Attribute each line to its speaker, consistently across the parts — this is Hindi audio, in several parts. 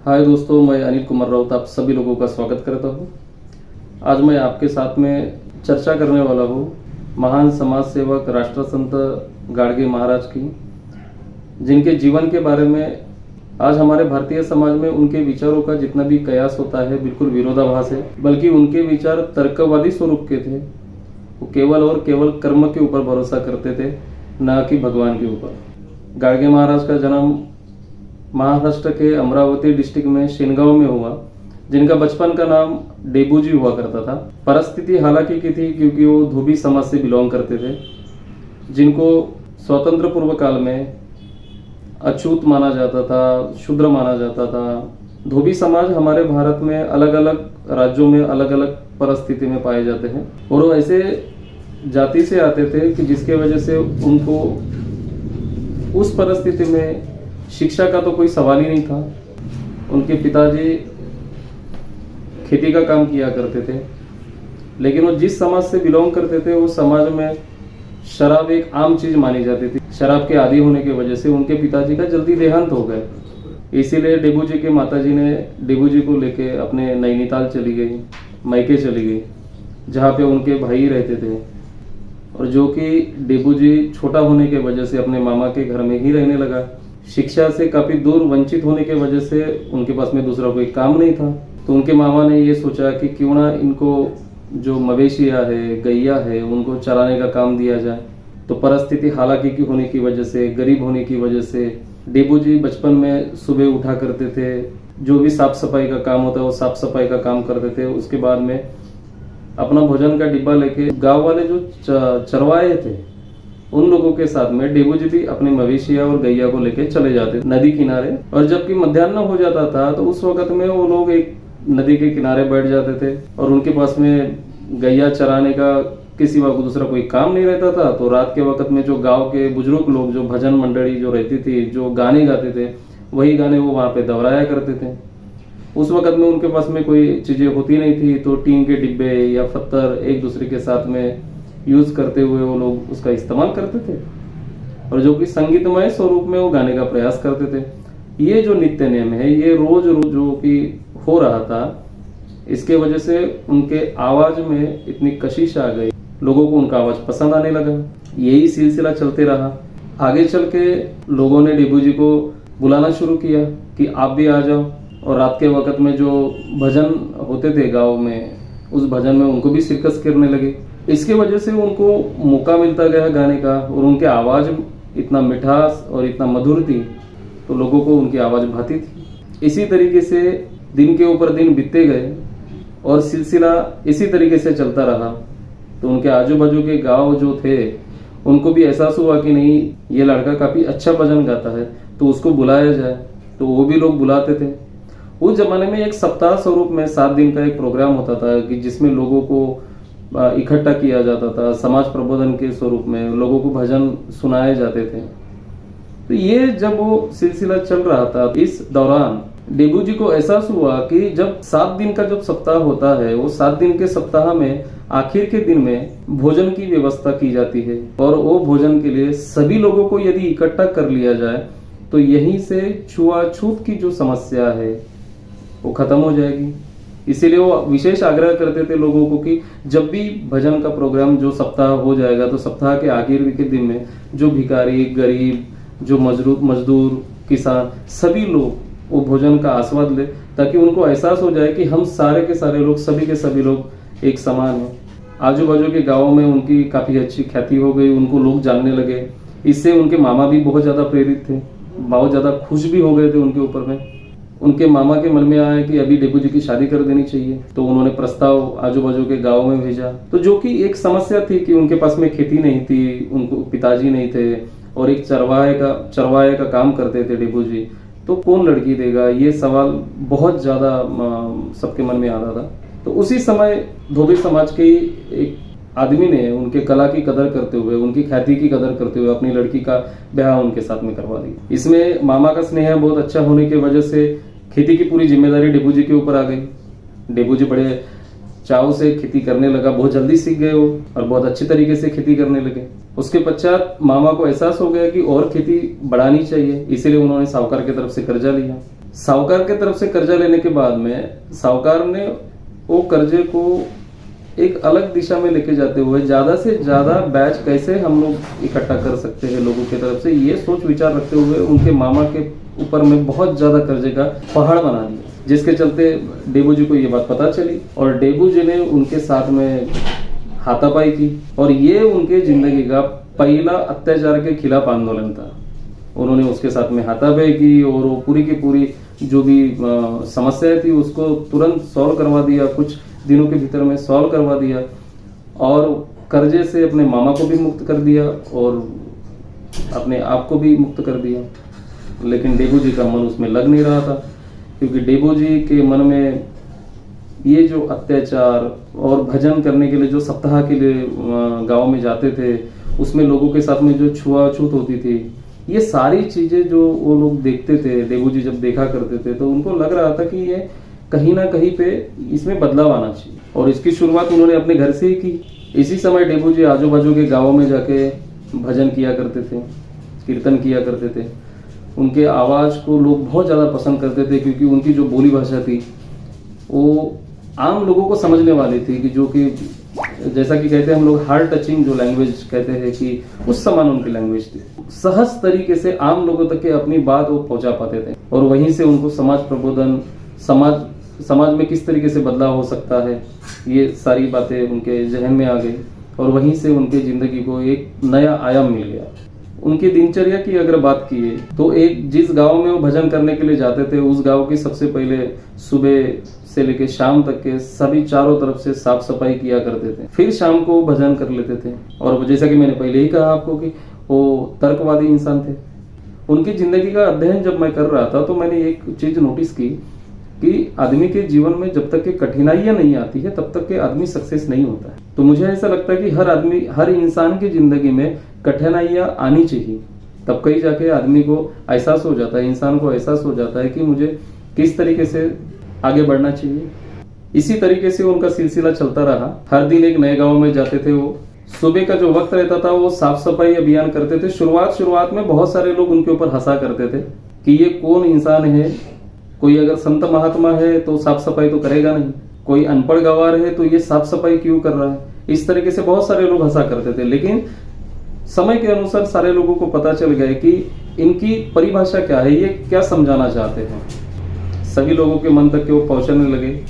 Speaker 1: हाय दोस्तों, मैं अनिल कुमार राउत आप सभी लोगों का स्वागत करता हूँ। आज मैं आपके साथ में चर्चा करने वाला हूँ महान समाज सेवक राष्ट्रसंत गाडगे महाराज की, जिनके जीवन के बारे में आज हमारे भारतीय समाज में उनके विचारों का जितना भी कयास होता है बिल्कुल विरोधाभास है, बल्कि उनके विचार तर्कवादी स्वरूप के थे। वो केवल और केवल कर्म के ऊपर भरोसा करते थे, न कि भगवान के ऊपर। गाडगे महाराज का जन्म महाराष्ट्र के अमरावती डिस्ट्रिक्ट में शेनगांव में हुआ, जिनका बचपन का नाम डेबूजी हुआ करता था। परिस्थिति हालांकि की थी क्योंकि वो धोबी समाज से बिलोंग करते थे, जिनको स्वतंत्र पूर्व काल में अछूत माना जाता था, शूद्र माना जाता था। धोबी समाज हमारे भारत में अलग अलग राज्यों में अलग अलग परिस्थिति में पाए जाते हैं, और वो ऐसे जाति से आते थे कि जिसके वजह से उनको उस परिस्थिति में शिक्षा का तो कोई सवाल ही नहीं था। उनके पिताजी खेती का काम किया करते थे, लेकिन वो जिस समाज से बिलोंग करते थे उस समाज में शराब एक आम चीज मानी जाती थी। शराब के आदी होने की वजह से उनके पिताजी का जल्दी देहांत हो गए। इसीलिए डेबूजी के माताजी ने डेबूजी को लेके अपने नैनीताल चली गई, मायके चली गई, जहाँ पे उनके भाई रहते थे, और जो कि डेबूजी छोटा होने के वजह से अपने मामा के घर में ही रहने लगा। शिक्षा से काफी दूर वंचित होने की वजह से उनके पास में दूसरा कोई काम नहीं था, तो उनके मामा ने ये सोचा कि क्यों ना इनको जो मवेशिया है, गैया है, उनको चराने का काम दिया जाए। तो परिस्थिति हालांकि की होने की वजह से, गरीब होने की वजह से डेबूजी बचपन में सुबह उठा करते थे, जो भी साफ सफाई का काम होता है वो साफ सफाई का काम करते थे। उसके बाद में अपना भोजन का डिब्बा लेके गाँव वाले जो चरवाए थे उन लोगों के साथ में डेबूजी भी अपने मवेशिया और गैया को लेके चले जाते नदी किनारे। और जबकि मध्याह्न हो जाता था तो उस वक्त में वो लोग एक नदी के किनारे बैठ जाते थे, और उनके पास में गैया चराने का किसी वक्त दूसरा कोई काम नहीं रहता था। तो रात के वक्त में जो गांव के बुजुर्ग लोग, जो भजन मंडली जो रहती थी, जो गाने गाते थे, वही गाने वो वहां पे दोहराया करते थे। उस वक्त में उनके पास में कोई चीजें होती नहीं थी, तो टीन के डिब्बे या पत्थर एक दूसरे के साथ में यूज करते हुए वो लोग उसका इस्तेमाल करते थे, और जो कि संगीतमय स्वरूप में वो गाने का प्रयास करते थे। ये जो नित्य नियम है ये रोज रोज जो कि हो रहा था, इसके वजह से उनके आवाज में इतनी कशिश आ गई, लोगों को उनका आवाज पसंद आने लगा। यही सिलसिला चलते रहा। आगे चल के लोगों ने डेबूजी को बुलाना शुरू किया कि आप भी आ जाओ, और रात के वक्त में जो भजन होते थे गाँव में, उस भजन में उनको भी शिरकत करने लगे। इसके वजह से उनको मौका मिलता गया गाने का, और उनके आवाज इतना मिठास और इतना मधुर थी तो लोगों को उनकी आवाज भाती थी। इसी तरीके से दिन के ऊपर दिन बीतते गए और सिलसिला इसी तरीके से चलता रहा। तो उनके आजू बाजू के गांव जो थे उनको भी एहसास हुआ कि नहीं, ये लड़का काफी अच्छा भजन गाता है, तो उसको बुलाया जाए। तो वो भी लोग बुलाते थे। उस जमाने में एक सप्ताह स्वरूप में 7 दिन का एक प्रोग्राम होता था कि जिसमें लोगों को इकट्ठा किया जाता था। समाज प्रबोधन के स्वरूप में लोगों को भजन सुनाए जाते थे। तो ये जब वो सिलसिला चल रहा था, इस दौरान डेबूजी को एहसास हुआ कि जब 7 दिन का जब सप्ताह होता है, वो 7 दिन के सप्ताह में आखिर के दिन में भोजन की व्यवस्था की जाती है, और वो भोजन के लिए सभी लोगों को यदि इकट्ठा कर लिया जाए तो यहीं से छुआछूत की जो समस्या है वो खत्म हो जाएगी। इसीलिए वो विशेष आग्रह करते थे लोगों को कि जब भी भजन का प्रोग्राम जो सप्ताह हो जाएगा तो सप्ताह के आखिर के दिन में जो भिखारी, गरीब, जो मजदूर, किसान, सभी लोग वो भोजन का आस्वाद ले, ताकि उनको एहसास हो जाए कि हम सारे के सारे लोग, सभी के सभी लोग एक समान हैं। आजू बाजू के गाँवों में उनकी काफ़ी अच्छी ख्याति हो गई, उनको लोग जानने लगे। इससे उनके मामा भी बहुत ज़्यादा प्रेरित थे, बहुत ज़्यादा खुश भी हो गए थे उनके ऊपर में। उनके मामा के मन में आया कि अभी डेबूजी की शादी कर देनी चाहिए, तो उन्होंने प्रस्ताव आजू बाजू के गाँव में भेजा। तो जो कि एक समस्या थी कि उनके पास में खेती नहीं थी, उनको पिताजी नहीं थे, और एक चरवाहे का काम करते थे डेबूजी, तो कौन लड़की देगा, ये सवाल बहुत ज़्यादा सबके मन में आता था। तो उसी समय धोबी समाज के एक आदमी ने उनके कला की कदर करते हुए, उनकी ख्याति की कदर करते हुए अपनी लड़की का ब्याह उनके साथ में करवा दी। इसमें मामा का स्नेह बहुत अच्छा होने की वजह से खेती की पूरी जिम्मेदारी डेबूजी के ऊपर आ गई। डेबूजी बड़े चाव से खेती करने लगा, बहुत जल्दी सीख गए वो, और बहुत अच्छी तरीके से खेती करने लगे। उसके पश्चात मामा को एहसास हो गया कि और खेती बढ़ानी चाहिए, इसीलिए उन्होंने साहूकार की तरफ से कर्जा लिया। साहूकार के तरफ से कर्जा लेने के बाद में साहूकार ने वो कर्जे को एक अलग दिशा में लेके जाते हुए ज़्यादा से ज़्यादा बैच कैसे हम लोग इकट्ठा कर सकते हैं लोगों की तरफ से, ये सोच विचार रखते हुए उनके मामा के ऊपर में बहुत ज़्यादा कर्जे का पहाड़ बना दिया, जिसके चलते डेबू जी को ये बात पता चली और डेबू जी ने उनके साथ में हाथापाई की और ये उनके ज़िंदगी का पहला अत्याचार के खिलाफ आंदोलन था। उन्होंने उसके साथ में हाथापाई की और वो पूरी की पूरी जो भी समस्याएं थी उसको तुरंत सॉल्व करवा दिया, कुछ दिनों के भीतर में सॉल्व करवा दिया और कर्जे से अपने मामा को भी मुक्त कर दिया और अपने आप को भी मुक्त कर दिया। लेकिन डेबू जी का मन उसमें लग नहीं रहा था, क्योंकि डेबू जी के मन में ये जो अत्याचार और भजन करने के लिए जो सप्ताह के लिए गांव में जाते थे, उसमें लोगों के साथ में जो छुआछूत होती थी, ये सारी चीज़ें जो वो लोग देखते थे, डेबू जी जब देखा करते थे तो उनको लग रहा था कि ये कहीं ना कहीं पे इसमें बदलाव आना चाहिए और इसकी शुरुआत उन्होंने अपने घर से ही की। इसी समय डेबू जी आजू बाजू के गाँवों में जाके भजन किया करते थे, कीर्तन किया करते थे। उनके आवाज़ को लोग बहुत ज़्यादा पसंद करते थे, क्योंकि उनकी जो बोली भाषा थी वो आम लोगों को समझने वाली थी, कि जो कि जैसा कि कहते हैं हम लोग हार्ट टचिंग जो लैंग्वेज कहते हैं कि उस समान उनकी लैंग्वेज थी। सहज तरीके से आम लोगों तक के अपनी बात वो पहुंचा पाते थे और वहीं से उनको समाज प्रबोधन, समाज में किस तरीके से बदलाव हो सकता है, ये सारी बातें उनके जहन में आ गई और वहीं से उनके ज़िंदगी को एक नया आयाम मिल गया। उनकी दिनचर्या की अगर बात की तो एक जिस गांव में वो भजन करने के लिए जाते थे, उस गांव की सबसे पहले सुबह से लेकर शाम तक के सभी चारों तरफ से साफ सफाई किया करते थे, फिर शाम को भजन कर लेते थे। और जैसा कि मैंने पहले ही कहा आपको कि वो तर्कवादी इंसान थे। उनकी जिंदगी का अध्ययन जब मैं कर रहा था तो मैंने एक चीज नोटिस की कि आदमी के जीवन में जब तक के कठिनाइयां नहीं आती है तब तक के आदमी सक्सेस नहीं होता है। तो मुझे ऐसा लगता है कि हर इंसान की जिंदगी में कठिनाइयां आनी चाहिए, तब कहीं जाके आदमी को एहसास हो जाता है, इंसान को एहसास हो जाता है कि मुझे किस तरीके से आगे बढ़ना चाहिए। इसी तरीके से उनका सिलसिला चलता रहा। हर दिन एक नए गांव में जाते थे। वो सुबह का जो वक्त रहता था वो साफ सफाई अभियान करते थे। शुरुआत में बहुत सारे लोग उनके ऊपर हंसा करते थे कि ये कौन इंसान है, कोई अगर संत महात्मा है तो साफ सफाई तो करेगा नहीं, कोई अनपढ़ गवार है तो ये साफ सफाई क्यों कर रहा है। इस तरीके से बहुत सारे लोग हंसा करते थे। लेकिन समय के अनुसार सारे लोगों को पता चल गया कि इनकी परिभाषा क्या है, ये क्या समझाना चाहते हैं। सभी लोगों के मन तक के वो पहुंचने लगे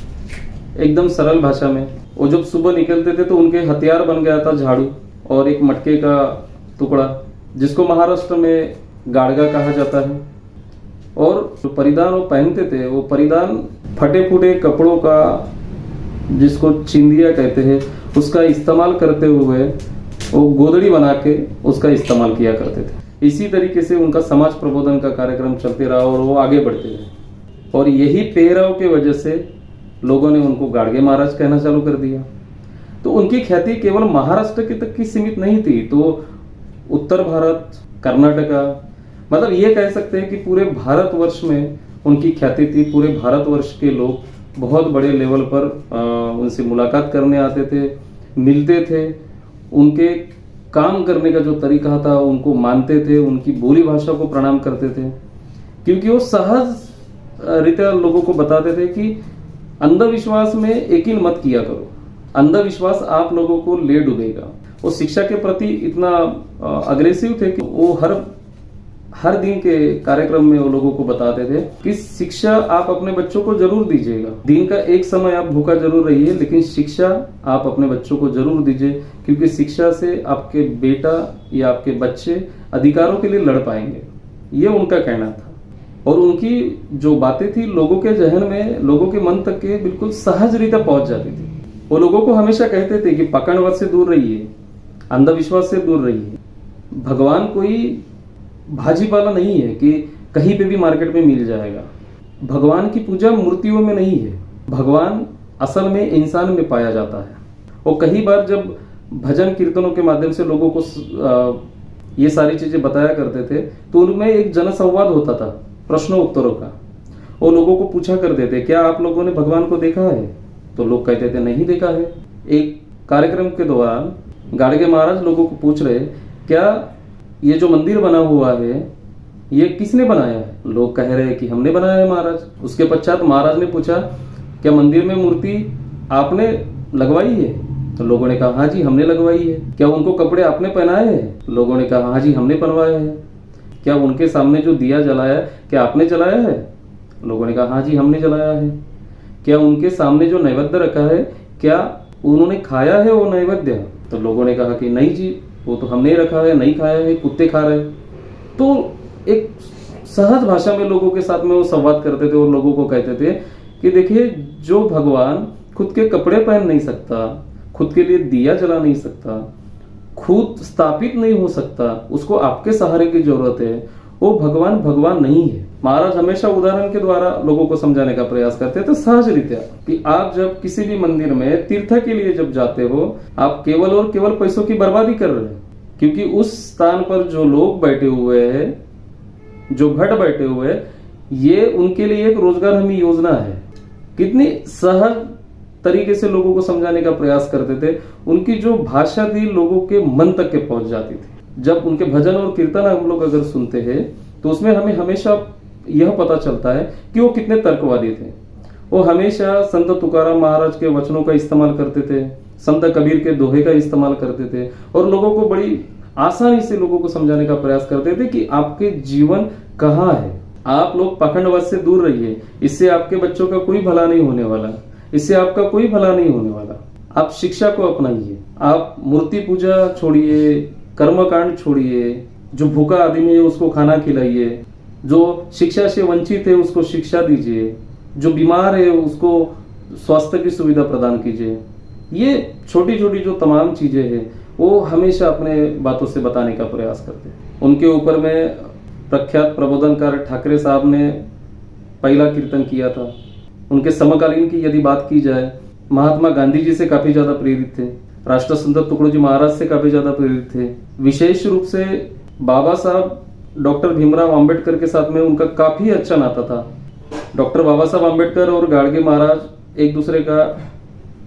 Speaker 1: एकदम सरल भाषा में। वो जब सुबह निकलते थे तो उनके हथियार बन गया था झाड़ू और एक मटके का टुकड़ा, जिसको महाराष्ट्र में गाड़गा कहा जाता है। और जो परिधान वो पहनते थे वो परिधान फटे फूटे कपड़ों का, जिसको चिंदिया कहते हैं, उसका इस्तेमाल करते हुए वो गोदड़ी बना के उसका इस्तेमाल किया करते थे। इसी तरीके से उनका समाज प्रबोधन का कार्यक्रम चलते रहा और वो आगे बढ़ते रहे। और यही पहराव की वजह से लोगों ने उनको गाड़गे महाराज कहना चालू कर दिया। तो उनकी ख्याति केवल महाराष्ट्र की तक की सीमित नहीं थी, तो उत्तर भारत, कर्नाटका, मतलब ये कह सकते हैं कि पूरे भारतवर्ष में उनकी ख्याति थी। पूरे भारतवर्ष के लोग बहुत बड़े लेवल पर उनसे मुलाकात करने आते थे, मिलते थे, उनके काम करने का जो तरीका था उनको मानते थे, उनकी बोली भाषा को प्रणाम करते थे, क्योंकि वो सहज रीत्या लोगों को बताते थे कि अंधविश्वास में यकीन मत किया करो, अंधविश्वास आप लोगों को ले डूबेगा। वो शिक्षा के प्रति इतना अग्रेसिव थे कि वो हर दिन के कार्यक्रम में वो लोगों को बताते थे कि शिक्षा आप अपने बच्चों को जरूर दीजिएगा। दिन का एक समय आप भूखा जरूर रहिए, लेकिन शिक्षा आप अपने बच्चों को जरूर दीजिए, क्योंकि शिक्षा से आपके बेटा या आपके बच्चे अधिकारों के लिए लड़ पाएंगे। ये उनका कहना था। और उनकी जो बातें थी लोगों के जहन में, लोगों के मन तक के बिल्कुल सहज रीते पहुंच जाती थी। वो लोगों को हमेशा कहते थे कि पकड़वत से दूर रहिए, अंधविश्वास से दूर रहिए। भगवान कोई भाजीपाला नहीं है कि कहीं पे भी मार्केट में मिल जाएगा। भगवान की पूजा मूर्तियों में नहीं है, भगवान असल में इंसान में पाया जाता है। और कई बार जब भजन कीर्तनों के माध्यम से लोगों को ये सारी चीजें बताया करते थे तो उनमें एक जनसंवाद होता था, प्रश्नों उत्तरों का। वो लोगों को पूछा करते थे, क्या आप लोगों ने भगवान को देखा है? तो लोग कहते थे नहीं देखा है। एक कार्यक्रम के दौरान गाड़गे महाराज लोगों को पूछ रहे, क्या ये जो मंदिर बना हुआ है ये किसने बनाया है? लोग कह रहे हैं कि हमने बनाया है महाराज। उसके पश्चात महाराज ने पूछा, क्या मंदिर में मूर्ति आपने लगवाई है? तो लोगों ने कहा हाँ जी हमने लगवाई है। क्या उनको कपड़े आपने पहनाए हैं? लोगों ने कहा हाँ जी हमने पहनवाए हैं। क्या उनके सामने जो दिया जलाया क्या आपने जलाया है? लोगों ने कहा हाँ जी हमने जलाया है। क्या उनके सामने जो नैवेद्य रखा है क्या उन्होंने खाया है वो नैवेद्य? तो लोगों ने कहा कि नहीं जी वो तो हमने रखा है, नहीं खाया है, कुत्ते खा रहे। तो एक सहज भाषा में लोगों के साथ में वो संवाद करते थे और लोगों को कहते थे कि देखिए, जो भगवान खुद के कपड़े पहन नहीं सकता, खुद के लिए दिया जला नहीं सकता, खुद स्थापित नहीं हो सकता, उसको आपके सहारे की जरूरत है, वो भगवान भगवान नहीं है। महाराज हमेशा उदाहरण के द्वारा लोगों को समझाने का प्रयास करते थे सहज रीत्या कि आप जब किसी भी मंदिर में तीर्थ के लिए जब जाते हो, आप केवल और केवल पैसों की बर्बादी कर रहे हैं, क्योंकि उस स्थान पर जो लोग बैठे हुए हैं, जो भट्ट बैठे हुए हैं, ये उनके लिए एक रोजगार हमी योजना है। कितनी सहज तरीके से लोगों को समझाने का प्रयास करते थे। उनकी जो भाषा थी लोगों के मन तक के पहुंच जाती थी। जब उनके भजन और कीर्तन हम लोग अगर सुनते हैं तो उसमें हमें हमेशा यह पता चलता है कि वो कितने तर्कवादी थे। वो हमेशा संत तुकाराम महाराज के वचनों का इस्तेमाल करते थे, संत कबीर के दोहे का इस्तेमाल करते थे और लोगों को बड़ी आसानी से लोगों को समझाने का प्रयास करते थे कि आपके जीवन कहाँ है, आप लोग पाखंडवाद से दूर रहिए, इससे आपके बच्चों का कोई भला नहीं होने वाला, इससे आपका कोई भला नहीं होने वाला। आप शिक्षा को अपनाइए, आप मूर्ति पूजा छोड़िए, कर्मकांड छोड़िए, जो भूखा आदमी है उसको खाना खिलाइए, जो शिक्षा से वंचित है उसको शिक्षा दीजिए, जो बीमार है उसको स्वास्थ्य की सुविधा प्रदान कीजिए। ये छोटी छोटी जो तमाम चीजें हैं वो हमेशा अपने बातों से बताने का प्रयास करते हैं। उनके ऊपर में प्रख्यात प्रबोधनकार ठाकरे साहब ने पहला कीर्तन किया था। उनके समकालीन की यदि बात की जाए, महात्मा गांधी जी से काफी ज्यादा प्रेरित थे, राष्ट्र संत तुकडोजी महाराज से काफी ज्यादा प्रेरित थे। विशेष रूप से बाबा साहब डॉक्टर भीमराव अंबेडकर के साथ में उनका काफी अच्छा नाता था। डॉक्टर बाबा साहब अंबेडकर और गाडगे महाराज एक दूसरे का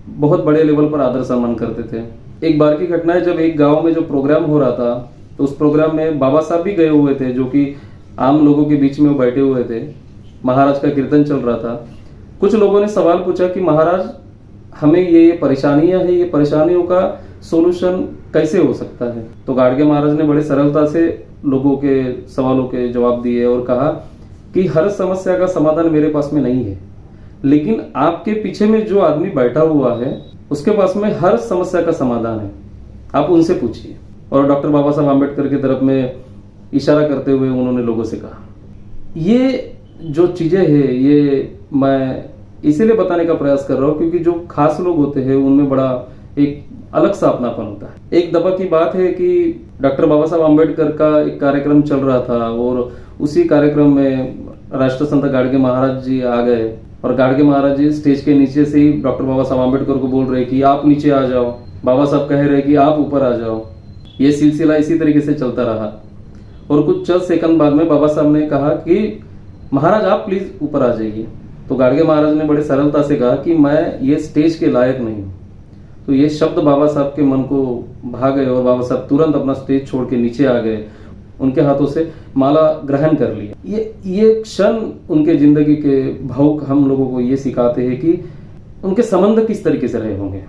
Speaker 1: बहुत बड़े लेवल पर आदर सम्मान करते थे। एक बार की घटना है, जब एक गांव में जो प्रोग्राम हो रहा था तो उस प्रोग्राम में बाबा साहब भी गए हुए थे, जो कि आम लोगों के बीच में वो बैठे हुए थे। महाराज का कीर्तन चल रहा था। कुछ लोगों ने सवाल पूछा कि महाराज हमें ये परेशानियां हैं, ये परेशानियों का सोल्यूशन कैसे हो सकता है? तो गाडगे महाराज ने बड़े सरलता से लोगों के सवालों के जवाब दिए और कहा कि हर समस्या का समाधान मेरे पास में नहीं है, लेकिन आपके पीछे में जो आदमी बैठा हुआ है उसके पास में हर समस्या का समाधान है, आप उनसे पूछिए। और डॉक्टर बाबा साहब आम्बेडकर की तरफ में इशारा करते हुए उन्होंने लोगों से कहा। ये जो चीजें हैं ये मैं इसीलिए बताने का प्रयास कर रहा हूँ क्योंकि जो खास लोग होते हैं उनमें बड़ा एक अलग सा अपनापन होता है। एक दफा की बात है कि डॉक्टर बाबा साहब आम्बेडकर का एक कार्यक्रम चल रहा था और उसी कार्यक्रम में राष्ट्र संत गाडगे महाराज जी आ गए और गाडगे महाराज जी स्टेज के नीचे से ही डॉक्टर बाबा साहब आम्बेडकर को बोल रहे कि आप नीचे आ जाओ, बाबा साहब कह रहे कि आप ऊपर आ जाओ। ये सिलसिला इसी तरीके से चलता रहा और कुछ चंद सेकंड बाद में बाबा साहब ने कहा कि महाराज आप प्लीज ऊपर आ जाइए। तो गाडगे महाराज ने बड़े सरलता से कहा कि मैं ये स्टेज के लायक नहीं हूँ। तो ये शब्द बाबा साहब के मन को भा गए और बाबा साहब तुरंत अपना स्टेज छोड़ के नीचे आ गए, उनके हाथों से माला ग्रहण कर लिया। ये क्षण उनके जिंदगी के भावुक हम लोगों को ये सिखाते हैं कि उनके संबंध किस तरीके से रहे होंगे।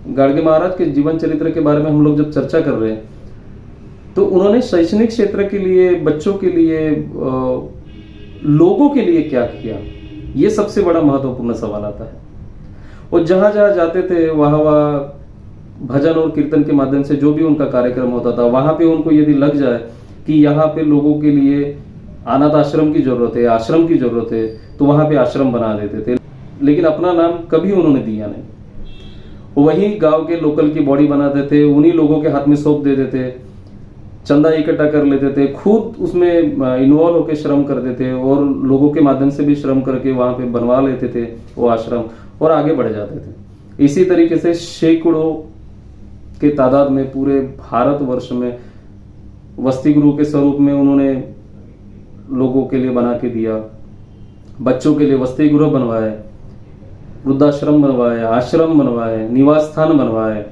Speaker 1: गाडगे महाराज के जीवन चरित्र के बारे में हम लोग जब चर्चा कर रहे हैं तो उन्होंने शैक्षणिक क्षेत्र के लिए, बच्चों के लिए, लोगों के लिए क्या किया, ये सबसे बड़ा महत्वपूर्ण सवाल आता है। और जहां जहां जाते थे वहां भजन और कीर्तन के माध्यम से जो भी उनका कार्यक्रम होता था वहां पे उनको यदि लग जाए कि यहाँ पे लोगों के लिए अनाथ आश्रम की जरूरत है, आश्रम की जरूरत है, तो वहां पे आश्रम बना देते थे। लेकिन अपना नाम कभी उन्होंने दिया नहीं। वही गांव के लोकल की बॉडी बनाते थे, उन्हीं लोगों के हाथ में सौंप देते थे, चंदा इकट्ठा कर लेते थे, खुद उसमें इन्वॉल्व होकर श्रम करते थे और लोगों के माध्यम से भी श्रम करके वहां पे बनवा लेते थे वो आश्रम और आगे बढ़ जाते थे। इसी तरीके से सैकड़ों के तादाद में पूरे भारतवर्ष में वसति गृह के स्वरूप में उन्होंने लोगों के लिए बना के दिया। बच्चों के लिए वसति गृह बनवाए, वृद्धाश्रम बनवाए, आश्रम बनवाए, निवास स्थान बनवाए।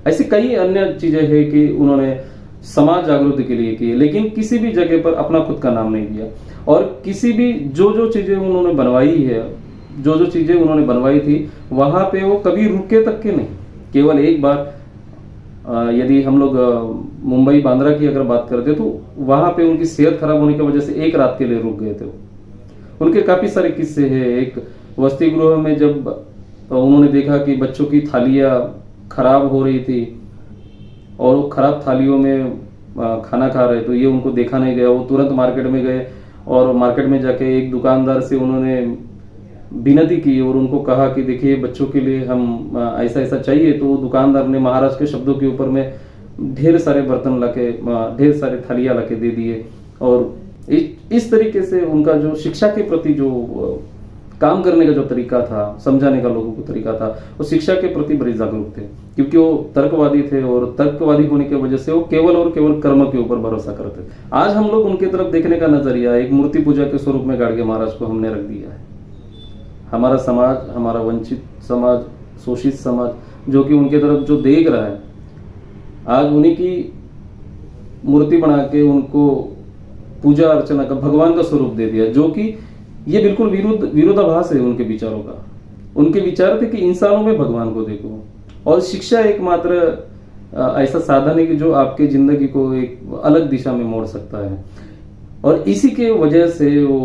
Speaker 1: ऐसी कई अन्य चीजें हैं कि उन्होंने समाज जागृति के लिए किए, लेकिन किसी भी जगह पर अपना खुद का नाम नहीं दिया। और किसी भी जो चीजें उन्होंने बनवाई है, जो चीजें उन्होंने बनवाई थी, वहां पे वो कभी रुके तक के नहीं। केवल एक बार यदि हम लोग मुंबई बांद्रा की अगर बात करते तो वहां पे उनकी सेहत खराब होने की वजह से एक रात के लिए रुक गए थे। उनके काफी सारे किस्से हैं। एक वसति गृह में जब उन्होंने देखा कि बच्चों की थालियां खराब हो रही थी और वो खराब थालियों में खाना खा रहे, तो ये उनको देखा नहीं गया। वो तुरंत मार्केट में गए और मार्केट में जाके एक दुकानदार से उन्होंने विनती की और उनको कहा कि देखिए बच्चों के लिए हम ऐसा ऐसा चाहिए। तो वो दुकानदार ने महाराज के शब्दों के ऊपर में ढेर सारे बर्तन लाके, ढेर सारे थालियां लाके दे दिए। और इस तरीके से उनका जो शिक्षा के प्रति जो काम करने का जो तरीका था, समझाने का लोगों को तरीका था, वो शिक्षा के प्रति बड़े जागरूक थे, क्योंकि वो तर्कवादी थे और तर्कवादी होने की वजह से वो केवल और केवल कर्म के ऊपर भरोसा करते। आज हम लोग उनके तरफ देखने का नजरिया एक मूर्ति पूजा के स्वरूप में गाड़गे महाराज को हमने रख दिया है। हमारा समाज, हमारा वंचित समाज, शोषित समाज जो कि उनके तरफ जो देख रहा है, आज उन्हीं की मूर्ति बना के उनको पूजा अर्चना का, भगवान का स्वरूप दे दिया, जो कि ये बिल्कुल विरोधाभास है उनके विचारों का। उनके विचार थे कि इंसानों में भगवान को देखो, और शिक्षा एकमात्र ऐसा साधन है कि जो आपके जिंदगी को एक अलग दिशा में मोड़ सकता है। और इसी के वजह से वो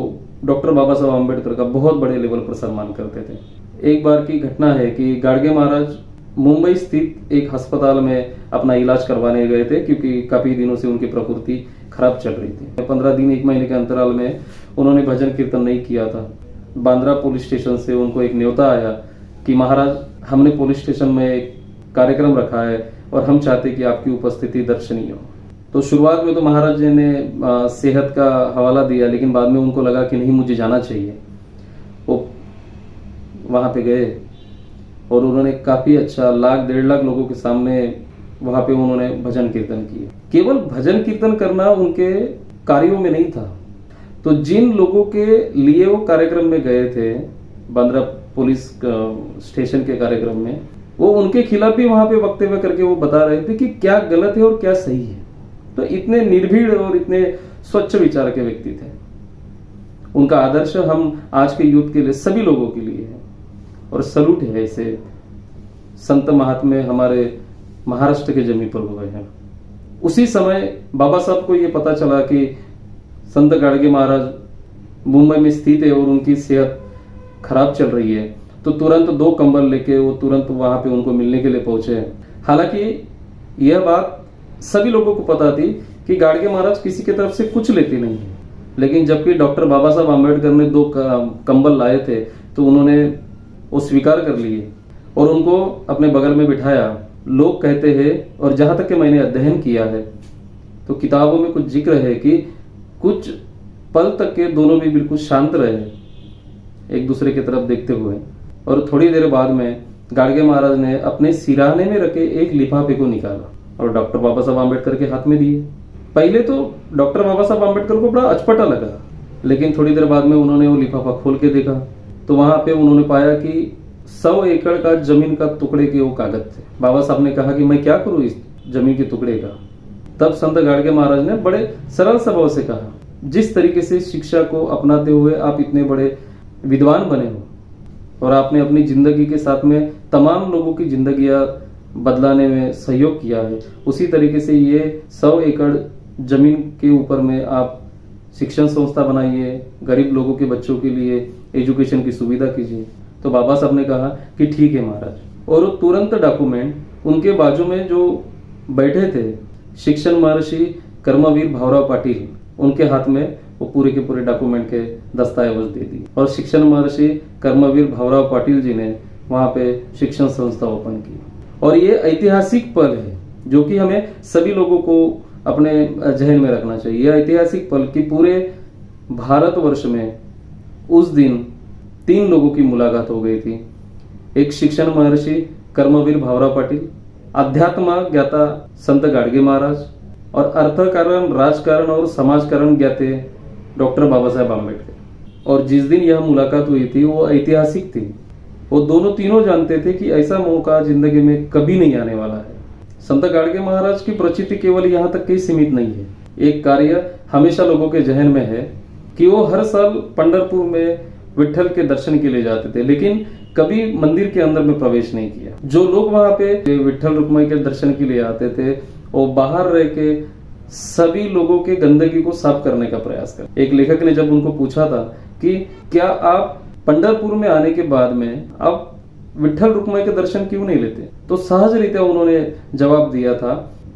Speaker 1: डॉक्टर बाबा साहब आम्बेडकर का बहुत बड़े लेवल पर सम्मान करते थे। एक बार की घटना है कि गाड़गे महाराज मुंबई स्थित एक अस्पताल में अपना इलाज करवाने गए थे, क्योंकि काफी दिनों से उनकी प्रकृति खराब चल रही थी। 15 दिन, 1 महीने के अंतराल में उन्होंने भजन कीर्तन नहीं किया था। बांद्रा पुलिस स्टेशन से उनको एक न्योता आया कि महाराज, हमने पुलिस स्टेशन में एक कार्यक्रम रखा है और हम चाहते कि आपकी उपस्थिति दर्शनीय हो। तो शुरुआत में तो महाराज जी ने सेहत का हवाला दिया, लेकिन बाद में उनको लगा कि नहीं, मुझे जाना चाहिए। वो वहां पे गए और उन्होंने काफी अच्छा 1,00,000 1.5 लाख लोगों के सामने वहां पे उन्होंने भजन कीर्तन किए। केवल भजन कीर्तन करना उनके कार्यों में नहीं था। तो जिन लोगों के लिए वो कार्यक्रम में गए थे, बांद्रा पुलिस स्टेशन के कार्यक्रम में, वो उनके खिलाफ भी वहां पे वक्तव्य करके वो बता रहे थे कि क्या गलत है और क्या सही है। तो इतने निर्भीड़ और इतने स्वच्छ विचार के व्यक्ति थे। उनका आदर्श हम आज के यूथ के लिए, सभी लोगों के लिए है, और सलूट है ऐसे संत महात्मे हमारे महाराष्ट्र के जमीन पर हुए हैं। उसी समय बाबा साहब को यह पता चला कि संत गाड़गे महाराज मुंबई में स्थित है और उनकी सेहत खराब चल रही है, तो तुरंत 2 कंबल लेके वो तुरंत वहां पे उनको मिलने के लिए पहुंचे। हालांकि यह बात सभी लोगों को पता थी कि गाड़गे महाराज किसी की तरफ से कुछ लेते नहीं है, लेकिन जबकि डॉक्टर बाबा साहब आम्बेडकर ने 2 कंबल लाए थे, तो उन्होंने वो स्वीकार कर लिए और उनको अपने बगल में बिठाया। लोग कहते हैं, और जहां तक कि मैंने अध्ययन किया है, तो किताबों में कुछ जिक्र है कि कुछ पल तक के दोनों भी बिल्कुल शांत रहे, एक दूसरे की तरफ देखते हुए। और थोड़ी देर बाद में गाड़गे महाराज ने अपने सिराने में रखे एक लिफाफे को निकाला और डॉक्टर बाबा साहब आम्बेडकर के हाथ में दिए। पहले तो डॉक्टर बाबा साहब आम्बेडकर को बड़ा अचपटा लगा, लेकिन थोड़ी देर बाद में उन्होंने वो लिफाफा खोल के देखा, तो वहां पे उन्होंने पाया कि 100 एकड़ का जमीन का टुकड़े के वो कागज थे। बाबा साहब ने कहा कि मैं क्या करूं इस जमीन के टुकड़े का। तब संत गाड़गे महाराज ने बड़े सरल स्वभाव से कहा, जिस तरीके से शिक्षा को अपनाते हुए आप इतने बड़े विद्वान बने हो और आपने अपनी जिंदगी के साथ में तमाम लोगों की जिंदगियां बदलाने में सहयोग किया है, उसी तरीके से ये 100 एकड़ जमीन के ऊपर में आप शिक्षण संस्था बनाइए, गरीब लोगों के बच्चों के लिए एजुकेशन की सुविधा कीजिए। तो बाबा साहब ने कहा कि ठीक है महाराज, और वो तुरंत डॉक्यूमेंट उनके बाजू में जो बैठे थे शिक्षण महर्षि कर्मवीर भावराव पाटिल, उनके हाथ में वो पूरे के पूरे डॉक्यूमेंट के दस्तावेज दे दी और शिक्षण महर्षि कर्मवीर भावराव पाटिल जी ने वहां पे शिक्षण संस्था ओपन की। और ये ऐतिहासिक पल है जो कि हमें सभी लोगों को अपने जहन में रखना चाहिए। यह ऐतिहासिक पल कि पूरे भारतवर्ष में उस दिन 3 लोगों की मुलाकात हो गई थी। एक शिक्षण महर्षि कर्मवीर भावराव पाटिल, अध्यात्म ज्ञाता संत गाड़गे महाराज, और अर्थकारण, राजकारण और समाजकारण ज्ञाते डॉक्टर बाबा साहेब आम्बेडकर। और जिस दिन यह मुलाकात हुई थी वो ऐतिहासिक थी। वो तीनों जानते थे कि ऐसा मौका जिंदगी में कभी नहीं आने वाला है। संत गाडगे महाराज की प्रचिति केवल यहाँ तक ही सीमित नहीं है। एक कार्य हमेशा लोगों के जहन में है कि वो हर साल पंढरपुर में विठल के दर्शन के लिए जाते थे, लेकिन कभी मंदिर के अंदर में प्रवेश नहीं किया। जो लोग वहां पे विठल रुक्माई के दर्शन के लिए आते थे वो बाहर रह के सभी लोगों के गंदगी को साफ करने का प्रयास कर। एक लेखक ने जब उनको पूछा था कि क्या आप पंढरपुर में आने के बाद में आप विठल रुक्माई के दर्शन क्यों नहीं लेते, तो सहज रीते उन्होंने जवाब दिया था,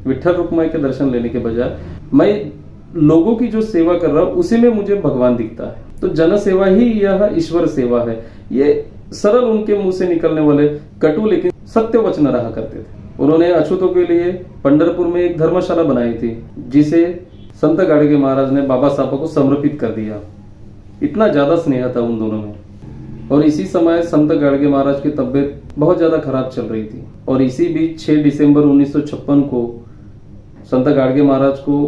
Speaker 1: विठल रुक्माई के दर्शन लेने के बजाय मैं लोगों की जो सेवा कर रहा हूं उसी में मुझे भगवान दिखता है। तो जन सेवा ही यह ईश्वर सेवा है। ये सरल उनके मुंह से निकलने वाले कटु लेकिन सत्य वचन रहा करते थे। उन्होंने अछूतों के लिए पंढरपुर में एक धर्मशाला बनाई थी जिसे संत गाडगे महाराज ने बाबा साहब को समर्पित कर दिया। इतना ज्यादा स्नेह था उन दोनों में। और इसी समय संत गाडगे महाराज की तबीयत बहुत ज्यादा खराब चल रही थी और इसी बीच 6 दिसंबर 1956 को संत गाडगे महाराज को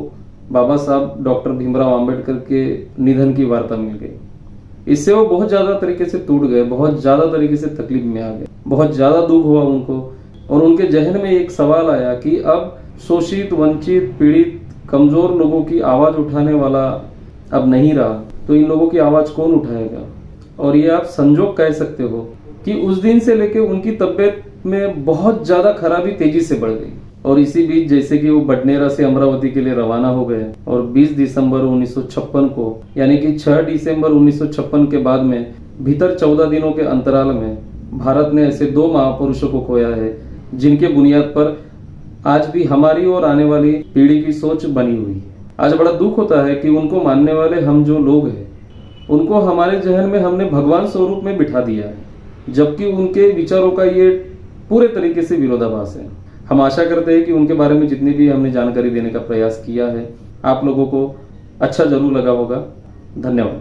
Speaker 1: बाबा साहब डॉक्टर भीमराव अंबेडकर के निधन की वार्ता मिल गई। इससे वो बहुत ज्यादा तरीके से टूट गए, बहुत ज्यादा तरीके से तकलीफ में आ गए, बहुत ज्यादा दुख हुआ उनको। और उनके जहन में एक सवाल आया कि अब शोषित, वंचित, पीड़ित, कमजोर लोगों की आवाज उठाने वाला अब नहीं रहा, तो इन लोगों की आवाज कौन उठाएगा। और ये आप संजोग कह सकते हो कि उस दिन से लेके उनकी तबीयत में बहुत ज्यादा खराबी तेजी से बढ़ गई। और इसी बीच जैसे कि वो बडनेरा से अमरावती के लिए रवाना हो गए और 20 दिसंबर 1956 को यानी कि 6 दिसंबर 1956 के बाद में भीतर 14 दिनों के अंतराल में भारत ने ऐसे 2 महापुरुषों को खोया है जिनके बुनियाद पर आज भी हमारी और आने वाली पीढ़ी की सोच बनी हुई है। आज बड़ा दुख होता है कि उनको मानने वाले हम जो लोग हैं उनको हमारे जहन में हमने भगवान स्वरूप में बिठा दिया है, जबकि उनके विचारों का ये पूरे तरीके से विरोधाभास है। हम आशा करते हैं कि उनके बारे में जितनी भी हमने जानकारी देने का प्रयास किया है आप लोगों को अच्छा जरूर लगा होगा। धन्यवाद।